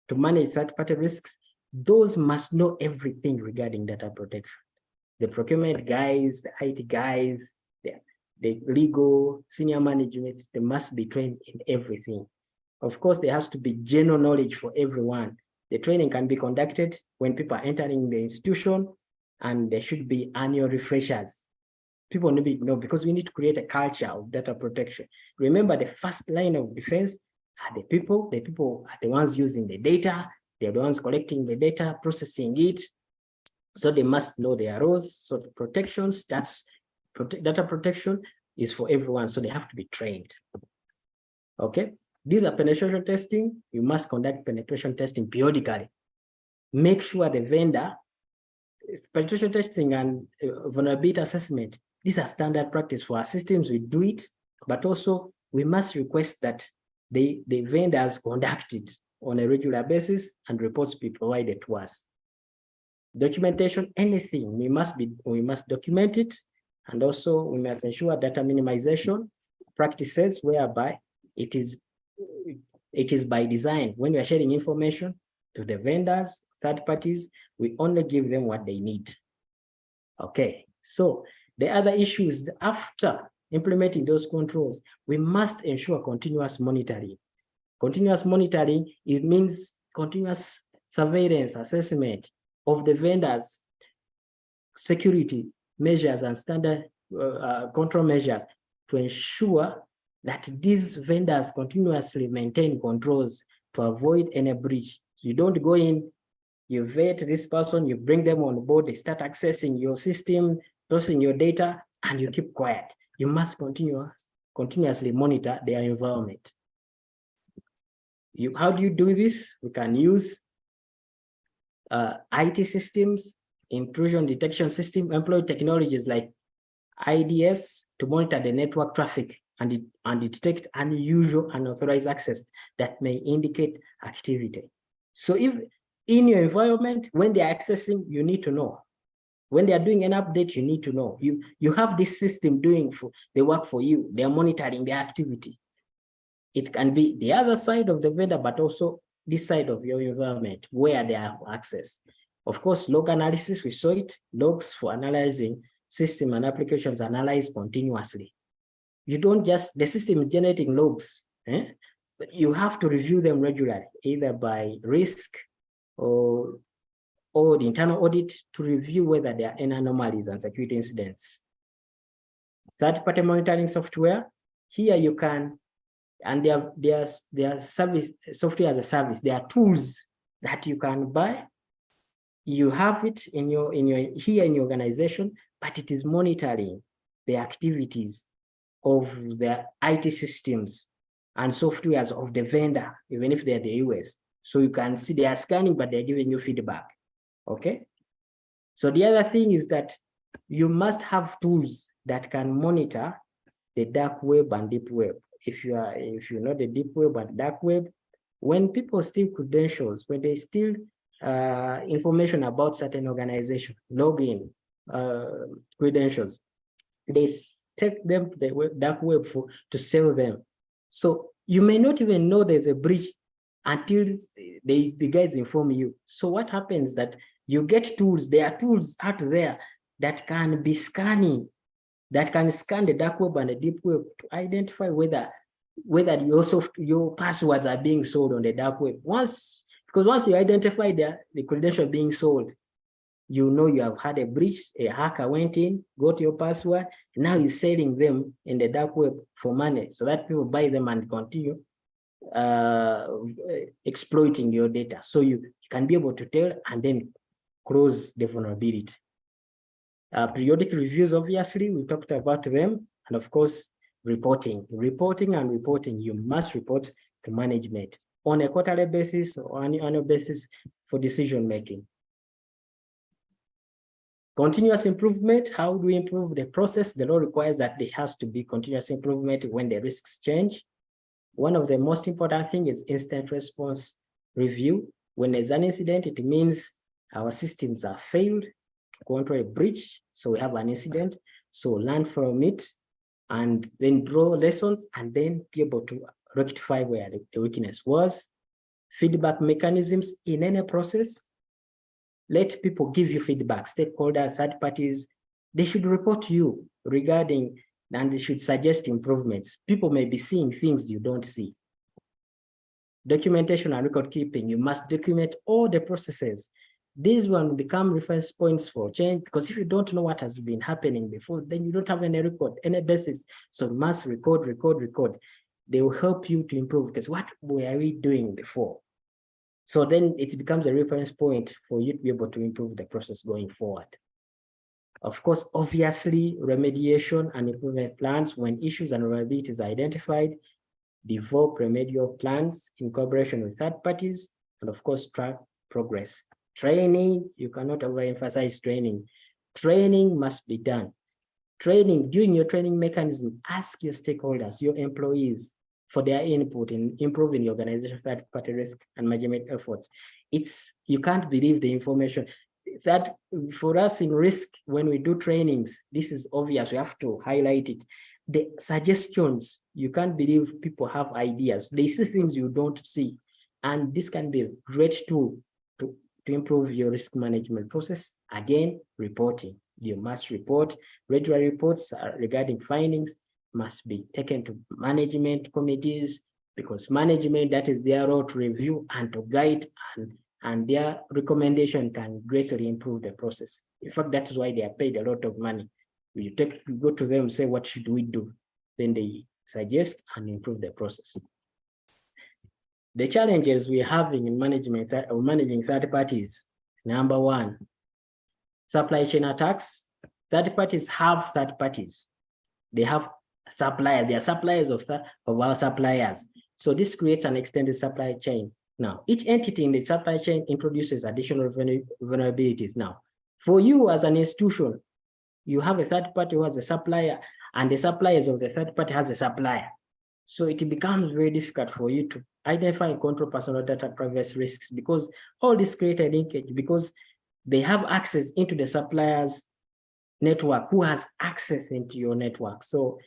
to manage third-party risks, those must know everything regarding data protection. The procurement guys, the IT guys, the legal, senior management, they must be trained in everything. Of course, there has to be general knowledge for everyone. The training can be conducted when people are entering the institution, and there should be annual refreshers. People need to know, because we need to create a culture of data protection. Remember, the first line of defense are the people. The people are the ones using the data. They're the ones collecting the data, processing it. So they must know their roles. So the protections, data protection is for everyone. So they have to be trained. Okay. These are penetration testing. You must conduct penetration testing periodically. Make sure the vendor, penetration testing and vulnerability assessment, these are standard practice for our systems. We do it, but also we must request that the vendors conduct it on a regular basis and reports be provided to us. Documentation, anything, we must document it, and also we must ensure data minimization practices whereby it is by design. When we are sharing information to the vendors, third parties, we only give them what they need. Okay, so the other issue is that after implementing those controls, we must ensure continuous monitoring. Continuous monitoring, it means continuous surveillance assessment of the vendors' security measures and standard control measures to ensure that these vendors continuously maintain controls to avoid any breach. You don't go in, you vet this person, you bring them on board, they start accessing your system, processing your data, and you keep quiet. You must continuously monitor their environment. How do you do this? We can use IT systems, intrusion detection system, employ technologies like IDS to monitor the network traffic and detect unusual unauthorized access that may indicate activity. So if in your environment, when they're accessing, you need to know. When they are doing an update, you need to know. You have this system doing the work for you. They're monitoring the activity. It can be the other side of the vendor, but also this side of your environment where they have access. Of course, log analysis, we saw it. Logs for analyzing system and applications analyzed continuously. You don't just, the system is generating logs, but you have to review them regularly, either by risk or the internal audit to review whether there are any anomalies and security incidents. Third-party monitoring software, here you can, and their service, software as a service, there are tools that you can buy. You have it in your organization, but it is monitoring the activities of the IT systems and softwares of the vendor, even if they're the US. So you can see they are scanning, but they're giving you feedback. Okay. So the other thing is that you must have tools that can monitor the dark web and deep web. If you know the deep web and dark web, when people steal credentials, when they steal information about certain organization, login credentials, they take them to the dark web to sell them. So you may not even know there's a breach until the guys inform you. So what happens is that you get tools, there are tools out there that can be scanning, that can scan the dark web and the deep web to identify whether your passwords are being sold on the dark web. Because once you identify the credential being sold, you know you have had a breach, a hacker went in, got your password, now he's selling them in the dark web for money so that people buy them and continue exploiting your data. So you can be able to tell and then close the vulnerability. Periodic reviews, obviously, we talked about them. And of course, reporting. You must report to management on a quarterly basis or annual basis for decision making. Continuous improvement, how do we improve the process? The law requires that there has to be continuous improvement when the risks change. One of the most important things is instant response review. When there's an incident, it means our systems are failed to control a breach. So we have an incident. So learn from it and then draw lessons and then be able to rectify where the weakness was. Feedback mechanisms in any process. Let people give you feedback. Stakeholder, third parties, they should report to you regarding, and they should suggest improvements. People may be seeing things you don't see. Documentation and record keeping. You must document all the processes. These will become reference points for change, because if you don't know what has been happening before, then you don't have any record, any basis. So you must record. They will help you to improve, because what were we doing before? So then it becomes a reference point for you to be able to improve the process going forward. Of course, obviously, remediation and improvement plans. When issues and vulnerabilities are identified, develop remedial plans in collaboration with third parties, and of course, track progress. Training, you cannot overemphasize training. Training must be done. Training, during your training mechanism, ask your stakeholders, your employees, for their input in improving the organization's third-party risk and management efforts. You can't believe the information. That for us in risk, when we do trainings, this is obvious, we have to highlight it. The suggestions, you can't believe people have ideas. They see things you don't see. And this can be a great tool to improve your risk management process. Again, reporting. You must report. Regular reports regarding findings must be taken to management committees, because management, that is their role to review and to guide, and their recommendation can greatly improve the process. In fact, that is why they are paid a lot of money. You go to them, say, what should we do? Then they suggest and improve the process. The challenges we're having in managing third parties. Number one, supply chain attacks. Third parties have third parties. They have suppliers. They are suppliers of our suppliers. So this creates an extended supply chain. Now, each entity in the supply chain introduces additional vulnerabilities. Now, for you as an institution, you have a third party who has a supplier, and the suppliers of the third party has a supplier. So it becomes very difficult for you to identify and control personal data privacy risks, because all this creates a linkage, because they have access into the supplier's network, who has access into your network. So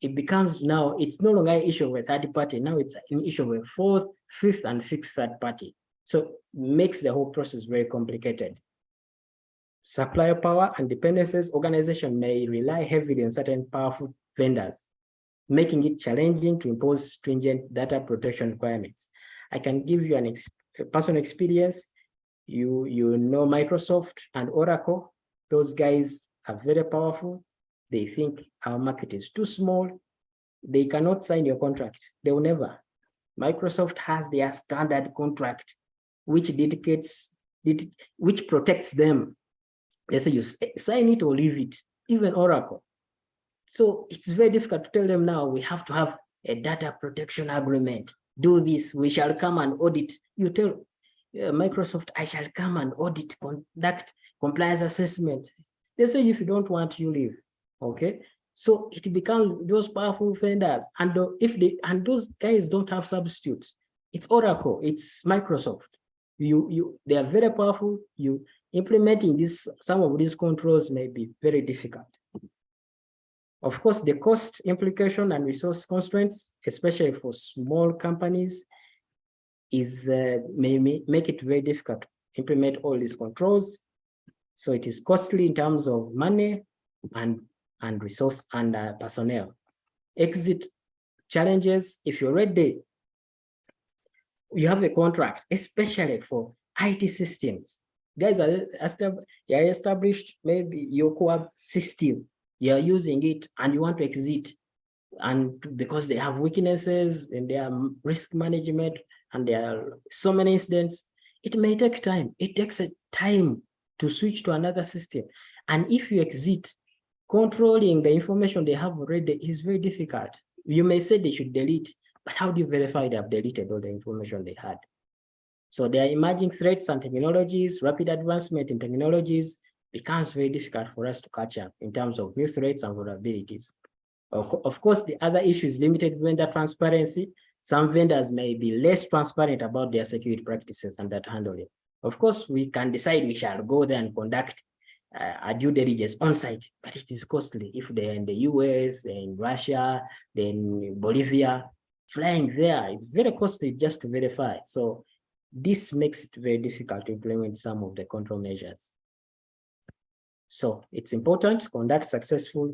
it becomes now, it's no longer an issue of a third party. Now it's an issue of a fourth, fifth, and sixth third party. So it makes the whole process very complicated. Supplier power and dependencies. Organization may rely heavily on certain powerful vendors, making it challenging to impose stringent data protection requirements. I can give you a personal experience. You know Microsoft and Oracle. Those guys are very powerful. They think our market is too small. They cannot sign your contract. They will never. Microsoft has their standard contract, which protects them. They say you sign it or leave it, even Oracle. So it's very difficult to tell them now, we have to have a data protection agreement. Do this, we shall come and audit. You tell Microsoft, I shall come and audit, conduct compliance assessment. They say, if you don't want, you leave. Okay, so it becomes those powerful vendors, and those guys don't have substitutes. It's Oracle, it's Microsoft. They are very powerful. You implementing some of these controls may be very difficult. Of course, the cost implication and resource constraints, especially for small companies, may make it very difficult to implement all these controls. So it is costly in terms of money and resource and personnel. Exit challenges. If you're ready, you have a contract, especially for IT systems. Guys are established, maybe your core system, you're using it and you want to exit. And because they have weaknesses in their risk management and there are so many incidents, it may take time. It takes a time to switch to another system. And if you exit, controlling the information they have already is very difficult. You may say they should delete, but how do you verify they have deleted all the information they had? So there are emerging threats and technologies, rapid advancement in technologies becomes very difficult for us to catch up in terms of new threats and vulnerabilities. Of course, the other issue is limited vendor transparency. Some vendors may be less transparent about their security practices and that handling. Of course, we can decide we shall go there and conduct a due diligence on site, but it is costly. If they're in the US, they're in Russia, they're in Bolivia, flying there, it's very costly just to verify. So this makes it very difficult to implement some of the control measures. So it's important to conduct successfully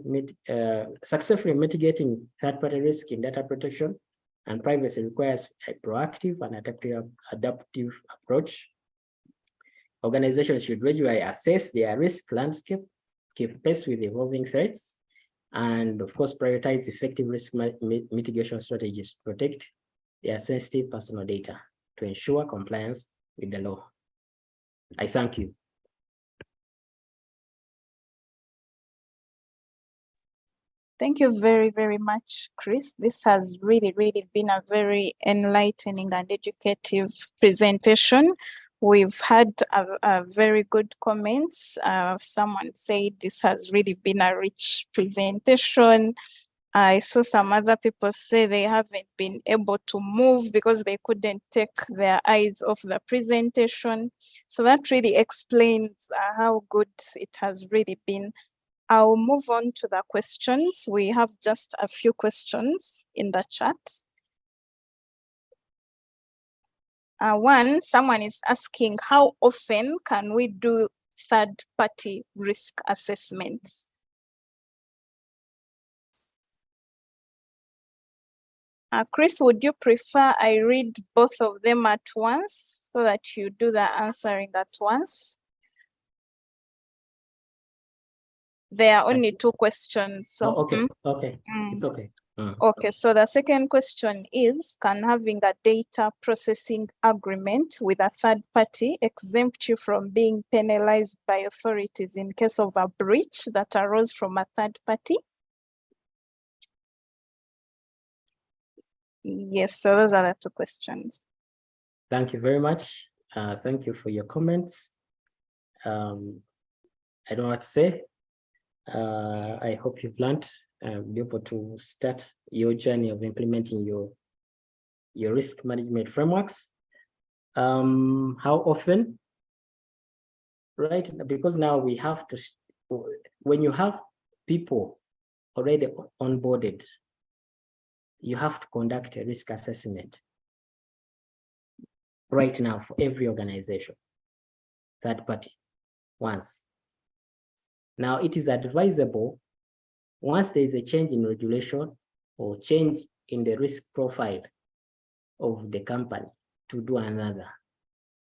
mitigating third-party risk in data protection, and privacy requires a proactive and adaptive approach. Organizations should regularly assess their risk landscape, keep pace with evolving threats, and of course, prioritize effective risk mitigation strategies to protect their sensitive personal data to ensure compliance with the law. I thank you. Thank you very, very much, Chris. This has really, really been a very enlightening and educative presentation. We've had a very good comments. Someone said this has really been a rich presentation. I saw some other people say they haven't been able to move because they couldn't take their eyes off the presentation. So that really explains how good it has really been. I'll move on to the questions. We have just a few questions in the chat. Someone is asking, how often can we do third-party risk assessments? Chris, would you prefer I read both of them at once so that you do the answering at once? There are only two questions. So, okay, it's okay. Okay, so the second question is, can having a data processing agreement with a third party exempt you from being penalized by authorities in case of a breach that arose from a third party? Yes, so those are the two questions. Thank you very much. Thank you for your comments. I don't know what to say. I hope you've learned, be able to start your journey of implementing your risk management frameworks. How often? Right, because now we have to, when you have people already onboarded, you have to conduct a risk assessment right now for every organization, third party, once. Now, it is advisable, once there is a change in regulation or change in the risk profile of the company, to do another.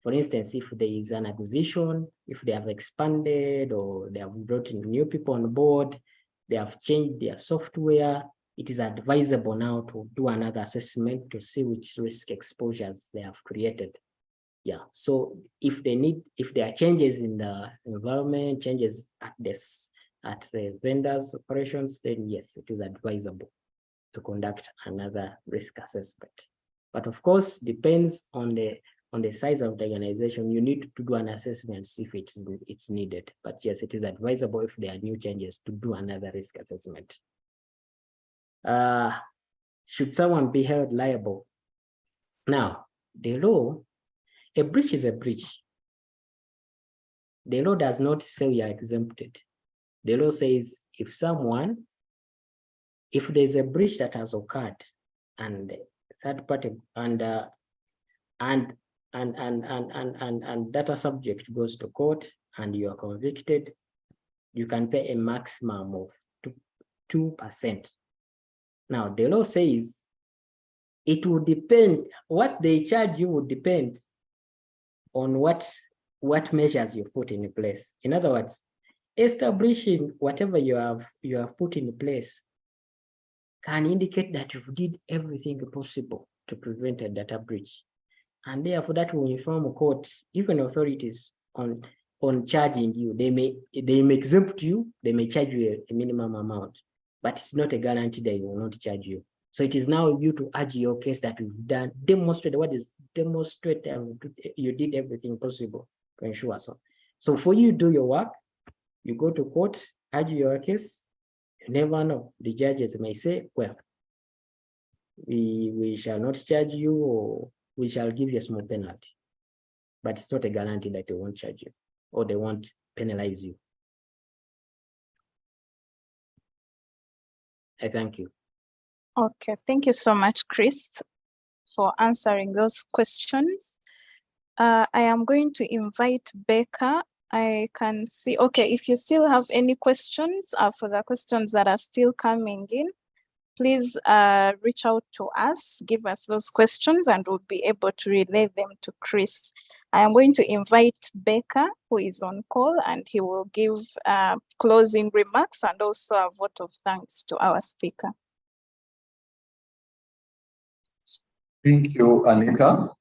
For instance, if there is an acquisition, if they have expanded or they have brought in new people on board, they have changed their software, it is advisable now to do another assessment to see which risk exposures they have created. Yeah, so if there are changes in the environment, changes at the vendor's operations, then yes, it is advisable to conduct another risk assessment. But of course, depends on the size of the organization. You need to do an assessment if it's needed. But yes, it is advisable if there are new changes to do another risk assessment. Should someone be held liable? Now, the law, a breach is a breach. The law does not say you are exempted. The law says if there's a breach that has occurred and third party and data subject goes to court and you are convicted, you can pay a maximum of 2%. Now, the law says it will depend, what they charge you would depend on what measures you put in place. In other words, establishing whatever you have put in place can indicate that you've did everything possible to prevent a data breach. And therefore that will inform court, even authorities on charging you. They may exempt you, they may charge you a minimum amount, but it's not a guarantee that they will not charge you. So it is now you to argue your case that you've done, demonstrate you did everything possible to ensure so. So for you to do your work, You go to court, argue your case, you never know. The judges may say, well, we shall not charge you, or we shall give you a small penalty. But it's not a guarantee that they won't charge you or they won't penalize you. I thank you. Okay, thank you so much, Chris, for answering those questions. I am going to invite Becca. I can see, okay, if you still have any questions for the questions that are still coming in, please reach out to us, give us those questions, and we'll be able to relay them to Chris. I am going to invite Becca, who is on call, and he will give closing remarks and also a vote of thanks to our speaker. Thank you, Anika.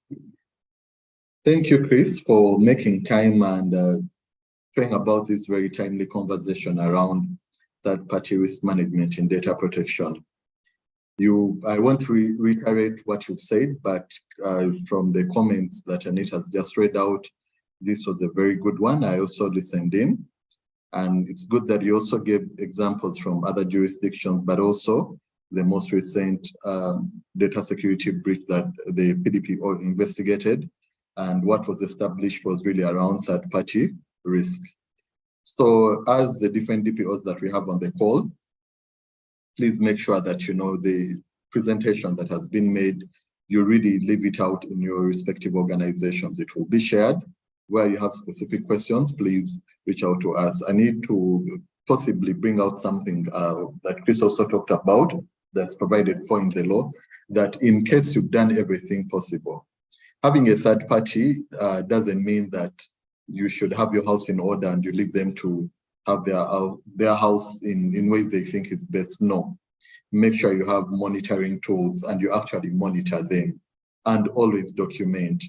Thank you, Chris, for making time and talking about this very timely conversation around third-party risk management in data protection. I want to reiterate what you've said, but from the comments that Anita has just read out, this was a very good one. I also listened in, and it's good that you also gave examples from other jurisdictions, but also the most recent data security breach that the PDPO investigated, and what was established was really around third-party risk. So as the different DPOs that we have on the call, please make sure that you know the presentation that has been made, you really leave it out in your respective organizations. It will be shared. Where you have specific questions, please reach out to us. I need to possibly bring out something that Chris also talked about, that's provided for in the law, that in case you've done everything possible, having a third party doesn't mean that you should have your house in order and you leave them to have their house in ways they think is best. No, make sure you have monitoring tools and you actually monitor them, and always document.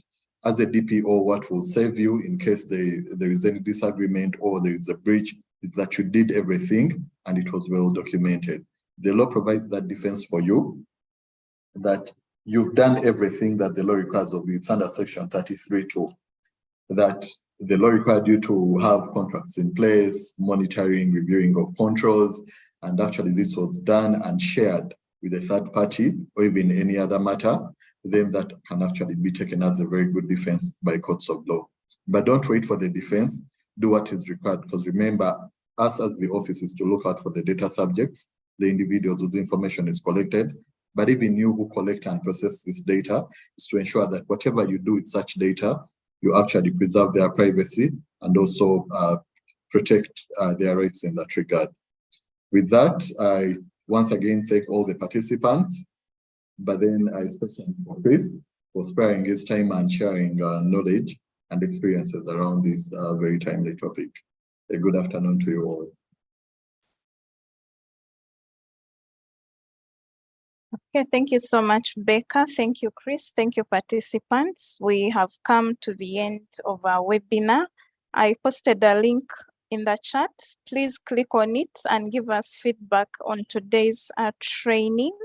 As a DPO, what will save you in case there is any disagreement or there is a breach is that you did everything and it was well documented. The law provides that defense for you, that you've done everything that the law requires of you. It's under section 33(2), that the law required you to have contracts in place, monitoring, reviewing of controls, and actually this was done and shared with a third party or even any other matter, then that can actually be taken as a very good defense by courts of law. But don't wait for the defense, do what is required, because remember, us as the office is to look out for the data subjects, the individuals whose information is collected, but even you who collect and process this data is to ensure that whatever you do with such data, you actually preserve their privacy and also protect their rights in that regard. With that, I once again thank all the participants, but then I especially for Chris for sparing his time and sharing knowledge and experiences around this very timely topic. A good afternoon to you all. Okay, thank you so much, Becca. Thank you, Chris. Thank you, participants. We have come to the end of our webinar. I posted a link in the chat. Please click on it and give us feedback on today's training.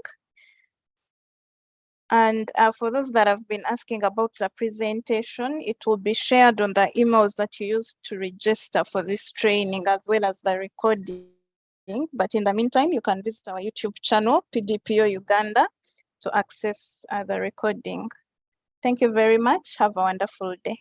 And for those that have been asking about the presentation, it will be shared on the emails that you used to register for this training, as well as the recording. But in the meantime, you can visit our YouTube channel, PDPO Uganda, to access the recording. Thank you very much. Have a wonderful day.